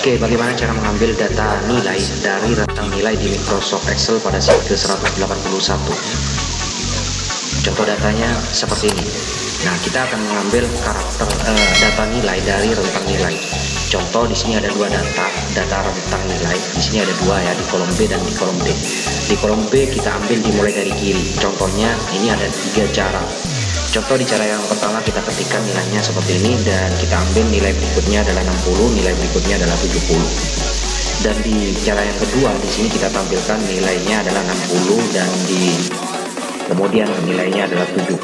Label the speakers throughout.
Speaker 1: Oke, bagaimana cara mengambil data nilai dari rentang nilai di Microsoft Excel pada sheet ke-181? Contoh datanya seperti ini. Nah, kita akan mengambil data nilai dari rentang nilai. Contoh di sini ada dua data rentang nilai. Di sini ada dua ya, di kolom B dan di kolom D. Di kolom B kita ambil dimulai dari kiri. Contohnya ini ada 3 cara. Contoh di cara yang pertama kita ketikkan nilainya seperti ini dan kita ambil nilai berikutnya adalah 60, nilai berikutnya adalah 70. Dan di cara yang kedua di sini kita tampilkan nilainya adalah 60 dan kemudian nilainya adalah 70.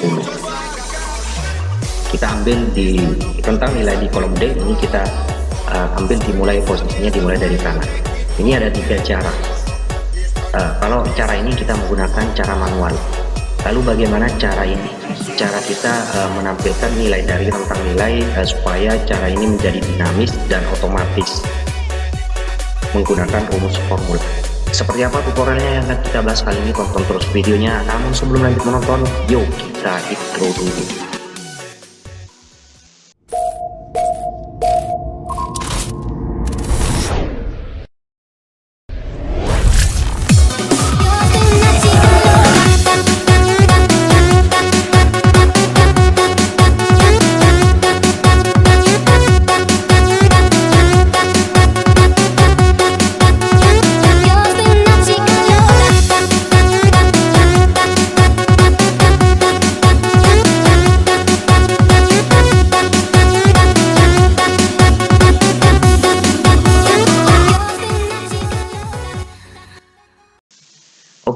Speaker 1: Kita ambil tentang nilai di kolom D ini kita ambil posisinya dimulai dari kanan. Ini ada 3 cara. Kalau cara ini kita menggunakan cara manual. Lalu bagaimana cara ini? Cara kita menampilkan nilai dari rentang nilai supaya cara ini menjadi dinamis dan otomatis menggunakan rumus formula. Seperti apa tutorialnya yang akan kita bahas kali ini? Tonton terus videonya. Namun sebelum lanjut menonton, yuk kita intro dulu.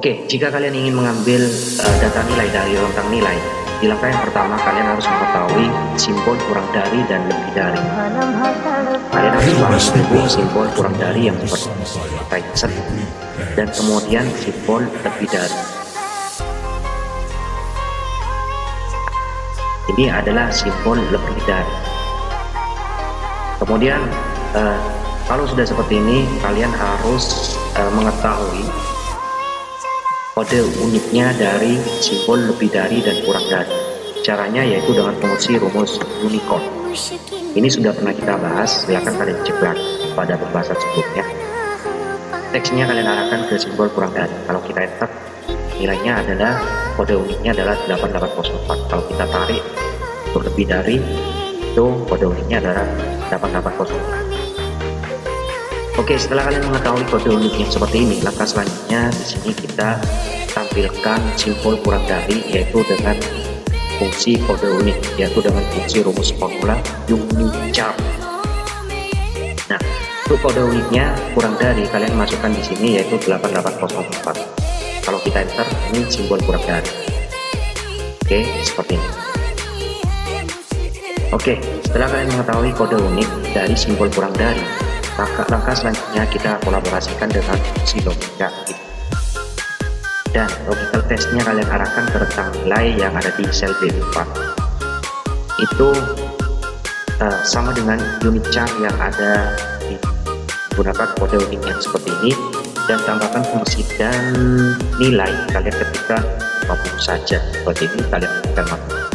Speaker 1: Oke, jika kalian ingin mengambil data nilai dari rentang nilai, di langkah yang pertama kalian harus mengetahui simbol kurang dari dan lebih dari. Kalian harus mengetahui simbol kurang dari yang seperti right set dan kemudian simbol lebih dari. Ini adalah simbol lebih dari. Kemudian kalau sudah seperti ini, kalian harus mengetahui kode uniknya dari simbol lebih dari dan kurang dari. Caranya yaitu dengan fungsi rumus Unicode. Ini sudah pernah kita bahas, silahkan kalian cek lagi pada pembahasan sebelumnya. Teksnya kalian arahkan ke simbol kurang dari. Kalau kita enter, nilainya adalah kode uniknya adalah 8804. Kalau kita tarik untuk lebih dari, itu kode uniknya adalah 8804. Oke, setelah kalian mengetahui kode uniknya seperti ini, langkah selanjutnya di sini kita tampilkan simbol kurang dari yaitu dengan fungsi kode unik, yaitu dengan fungsi rumus formula UniChar. Nah, untuk kode uniknya kurang dari kalian masukkan di sini yaitu 8804. Kalau kita enter, ini simbol kurang dari. Oke, seperti ini. Oke, setelah kalian mengetahui kode unik dari simbol kurang dari, langkah selanjutnya kita kolaborasikan dengan fungsi logika dan logical testnya kalian arahkan ke rentang nilai yang ada di sel B4. Itu sama dengan UniChar yang ada di menggunakan kode unik yang seperti ini, dan tambahkan fungsi dan nilai kalian ketikkan 50 saja. Seperti ini kalian ketikkan 50.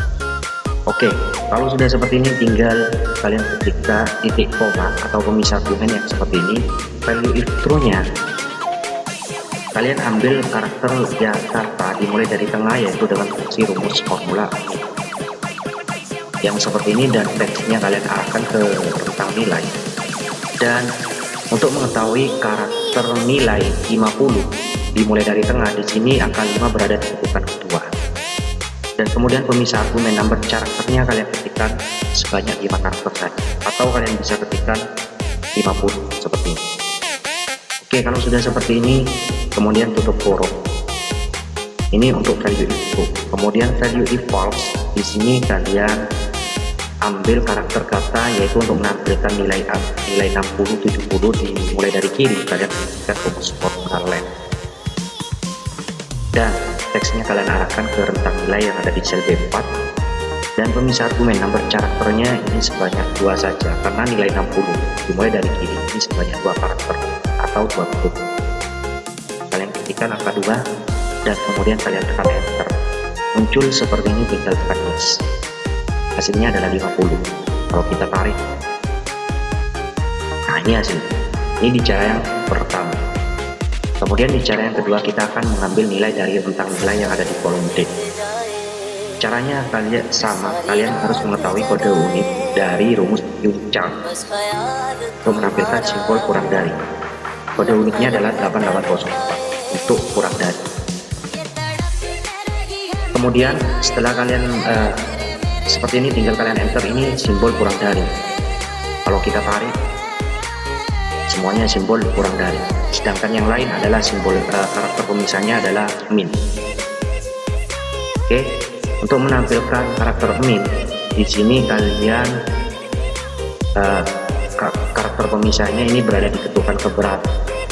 Speaker 1: Oke, kalau sudah seperti ini tinggal kalian ketikkan titik koma atau pemisah argumen yang seperti ini. Value if true-nya kalian ambil karakter Jakarta dimulai dari tengah yaitu dengan fungsi rumus formula yang seperti ini, dan teksnya kalian arahkan ke rentang nilai. Dan untuk mengetahui karakter nilai 50 dimulai dari tengah, di sini angka 5 berada di urutan kedua. Dan kemudian pemisah argumen number karakternya kalian ketikkan sebanyak 5 karakter saja, atau kalian bisa ketikkan 50 seperti ini. Oke, kalau sudah seperti ini, kemudian tutup kurung. Ini untuk value if true. Kemudian value if false, di sini kalian ambil karakter kata yaitu untuk menampilkan nilai 60, 70 dimulai dari kiri, kalian ketikkan rumus formula length. Dan teksnya kalian arahkan ke rentang nilai yang ada di sel B4, dan pemisah argumen number karakternya ini sebanyak 2 saja karena nilai 60 dimulai dari kiri ini sebanyak 2 karakter atau 2 huruf. Kalian ketikkan angka 2 dan kemudian kalian tekan enter. Muncul seperti ini, tinggal tekan yes. Hasilnya adalah 50. Kalau kita tarik, nah Nah, ini hasil. Ini di cara yang pertama. Kemudian di cara yang kedua kita akan mengambil nilai dari rentang nilai yang ada di kolom D. Caranya kalian sama, kalian harus mengetahui kode unit dari rumus unit chart untuk menampilkan simbol kurang dari. Kode unitnya adalah 8804 untuk kurang dari. Kemudian setelah kalian seperti ini, tinggal kalian enter ini simbol kurang dari. Kalau kita tarik, semuanya simbol kurang dari. Sedangkan yang lain adalah simbol karakter pemisahnya adalah min. Oke, untuk menampilkan karakter min, di sini kalian karakter pemisahnya ini berada di ketukan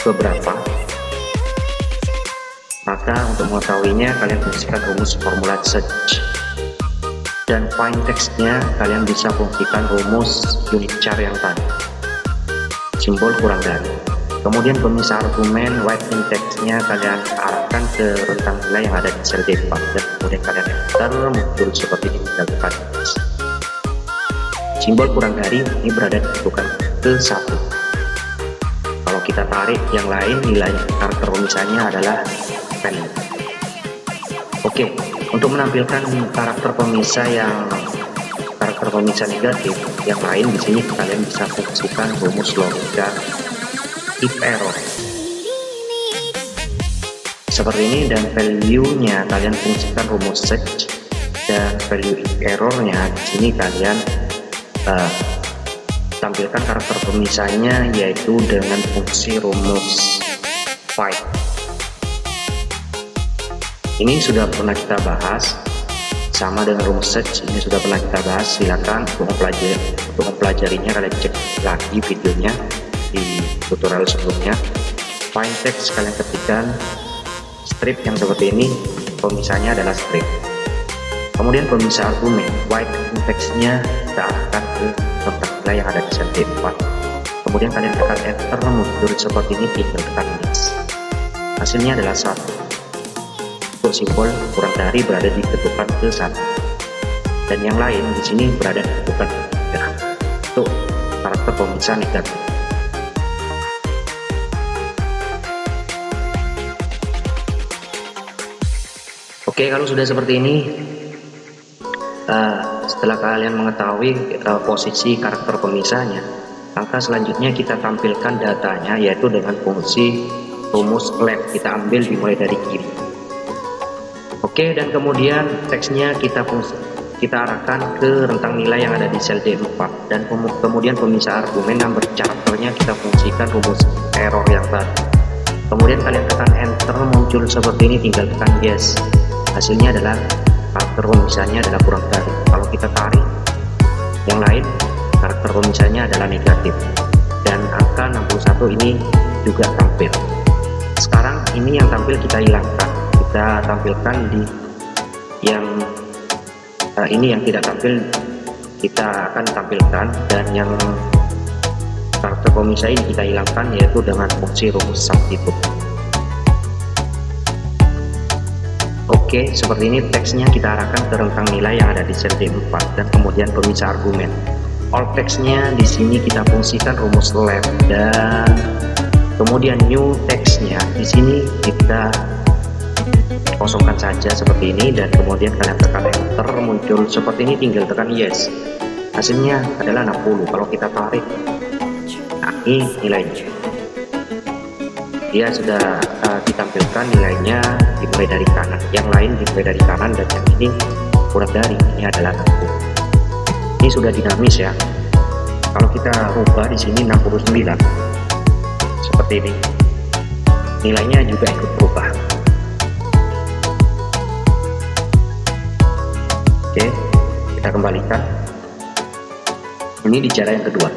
Speaker 1: keberapa. Maka untuk mengetahuinya kalian fungsikan rumus formula search, dan find text-nya kalian bisa fungsikan rumus unit chart yang tadi, simbol kurang dari. Kemudian pemisah argumen writing text-nya kalian arahkan ke rentang nilai yang ada di sel D4, dan kemudian kalian enter, muncul seperti ini tinggal tekan Yes. Simbol kurang dari ini berada di ketukan ke-1. Kalau kita tarik yang lain, nilai karakter pemisahnya adalah value. Oke, untuk menampilkan karakter pemisah negatif yang lain, di sini kalian bisa fungsikan rumus logika if error seperti ini, dan value-nya kalian fungsikan rumus search, dan value if error-nya di sini kalian tampilkan karakter pemisahnya yaitu dengan fungsi rumus find. Ini sudah pernah kita bahas, sama dengan rumus search ini sudah pernah kita bahas. Silakan untuk mempelajarinya kalian cek lagi videonya di tutorial sebelumnya. Find text kalian ketikkan strip yang seperti ini, pemisahnya adalah strip. Kemudian pemisah argumen writing text-nya kita arahkan ke rentang nilai yang ada di sel D4. Kemudian kalian tekan enter, muncul seperti ini, tinggal tekan yes. Hasilnya adalah 1. Untuk simbol kurang dari berada di ketukan ke-1, dan yang lain di sini berada di ketukan ke-3 untuk karakter pemisah negatif. Oke, kalau sudah seperti ini, setelah kalian mengetahui posisi karakter pemisahnya, langkah selanjutnya kita tampilkan datanya yaitu dengan fungsi rumus left. Kita ambil dimulai dari kiri. Oke, dan kemudian teksnya kita arahkan ke rentang nilai yang ada di sel D4, dan kemudian pemisah argumen number characternya kita fungsikan rumus error yang tadi. Kemudian kalian tekan enter, muncul seperti ini, tinggal tekan yes. Hasilnya adalah karakter pemisahnya adalah kurang dari. Kalau kita tarik yang lain, karakter pemisahnya adalah negatif, dan angka 61 ini juga tampil. Sekarang ini yang tampil kita hilangkan, kita tampilkan di yang ini yang tidak tampil kita akan tampilkan, dan yang karakter pemisah ini kita hilangkan yaitu dengan fungsi rumus substitute. Oke, seperti ini teksnya kita arahkan ke rentang nilai yang ada di sel D4, dan kemudian pemisah argumen. All teksnya di sini kita fungsikan rumus left, dan kemudian new teksnya di sini kita kosongkan saja seperti ini, dan kemudian kalian tekan enter, muncul seperti ini, tinggal tekan yes. Hasilnya adalah 60. Kalau kita tarik, nah ini nilainya, dia sudah ditampilkan nilainya dimulai dari kanan, yang lain dimulai dari kanan, dan yang ini kurang dari, ini adalah 60. Ini sudah dinamis ya. Kalau kita rubah di sini 69 seperti ini, nilainya juga ikut berubah. Oke, kita kembalikan. Ini di cara yang kedua.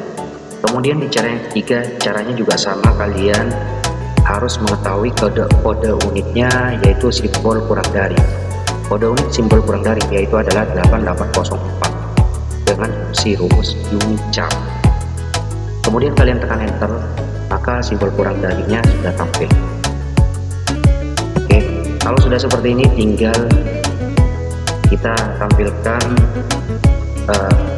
Speaker 1: Kemudian di cara yang ketiga, caranya juga sama, kalian harus mengetahui kode unitnya yaitu simbol kurang dari. Kode unit simbol kurang dari yaitu adalah 8804 dengan fungsi rumus unit chart. Kemudian kalian tekan enter, maka simbol kurang darinya sudah tampil. Oke, kalau sudah seperti ini tinggal kita tampilkan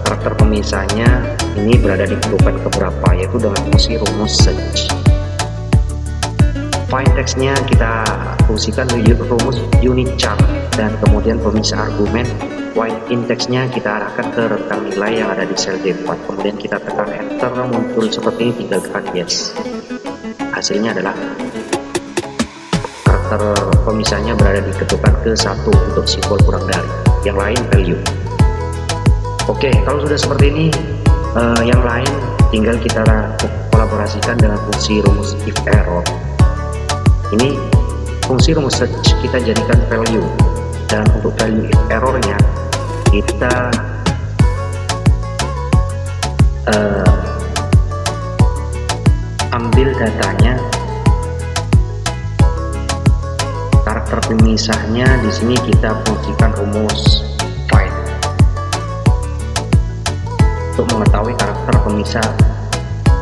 Speaker 1: karakter pemisahnya ini berada di kedudukan keberapa, yaitu dengan fungsi rumus search. Find text-nya kita fungsikan rumus unit chart, dan kemudian pemisah argumen while index-nya kita arahkan ke rentang nilai yang ada di sel D4. Kemudian kita tekan enter, muncul seperti ini, tinggal tekan yes. Hasilnya adalah karakter pemisahnya berada di kedudukan ke-1 untuk simbol kurang dari, yang lain value. Oke, kalau sudah seperti ini, yang lain tinggal kita kolaborasikan dengan fungsi rumus if error. Ini fungsi rumus search kita jadikan value, dan untuk value if errornya kita ambil datanya, karakter pemisahnya di sini kita fungsikan rumus find untuk mengetahui karakter pemisah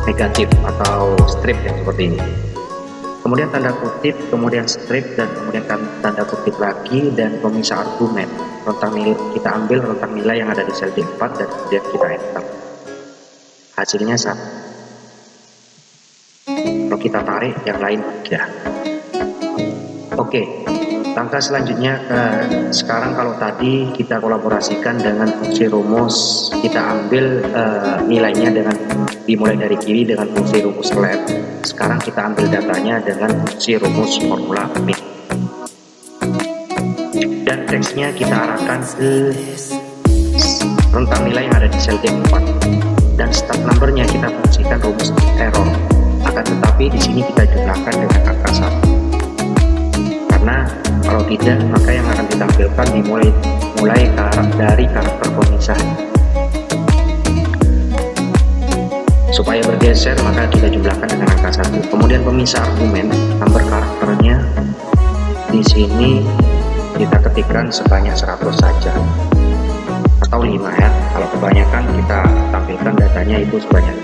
Speaker 1: negatif atau strip yang seperti ini. Kemudian tanda kutip, kemudian strip, dan kemudian tanda kutip lagi, dan pemisah argumen. Rentang nilai kita ambil rentang nilai yang ada di sel D4 dan kemudian kita enter. Hasilnya sama. Kalau kita tarik, yang lain tidak. Oke, langkah selanjutnya sekarang kalau tadi kita kolaborasikan dengan fungsi rumus, kita ambil nilainya dengan dimulai dari kiri dengan fungsi rumus left. Sekarang kita ambil datanya dengan fungsi rumus formula mix, dan teksnya kita arahkan ke rentang nilai yang ada di sel D4, dan start numbernya kita fungsikan rumus error. Akan tetapi di sini kita jumlahkan dengan angka 1, karena kalau tidak maka yang akan ditampilkan dimulai dari karakter pemisah. Supaya bergeser maka kita jumlahkan dengan angka 1. Kemudian pemisah argumen, number karakternya di sini kita ketikkan sebanyak 100 saja atau 5 ya. Kalau kebanyakan kita tampilkan datanya itu sebanyak.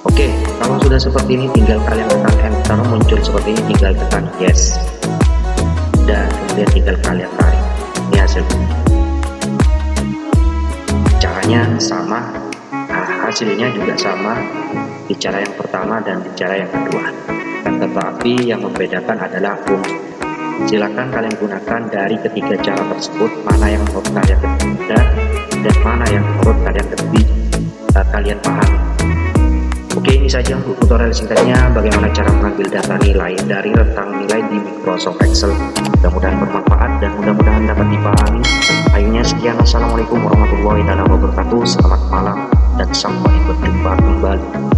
Speaker 1: Oke, kalau sudah seperti ini tinggal kalian tekan enter, muncul seperti ini, tinggal tekan yes, dan kemudian tinggal kalian tarik. Ini hasilnya. Caranya sama, hasilnya juga sama di cara yang pertama dan di cara yang kedua, dan tetapi yang membedakan adalah rumus. Silakan kalian gunakan dari ketiga cara tersebut, mana yang menurut kalian lebih mudah dan mana yang menurut kalian lebih kalian paham. Oke, ini saja untuk tutorial singkatnya bagaimana cara mengambil data nilai dari rentang nilai di Microsoft Excel. Mudah-mudahan bermanfaat dan mudah-mudahan dapat dipahami. Akhirnya sekian, assalamualaikum warahmatullahi wabarakatuh. Selamat malam dan sampai berjumpa kembali.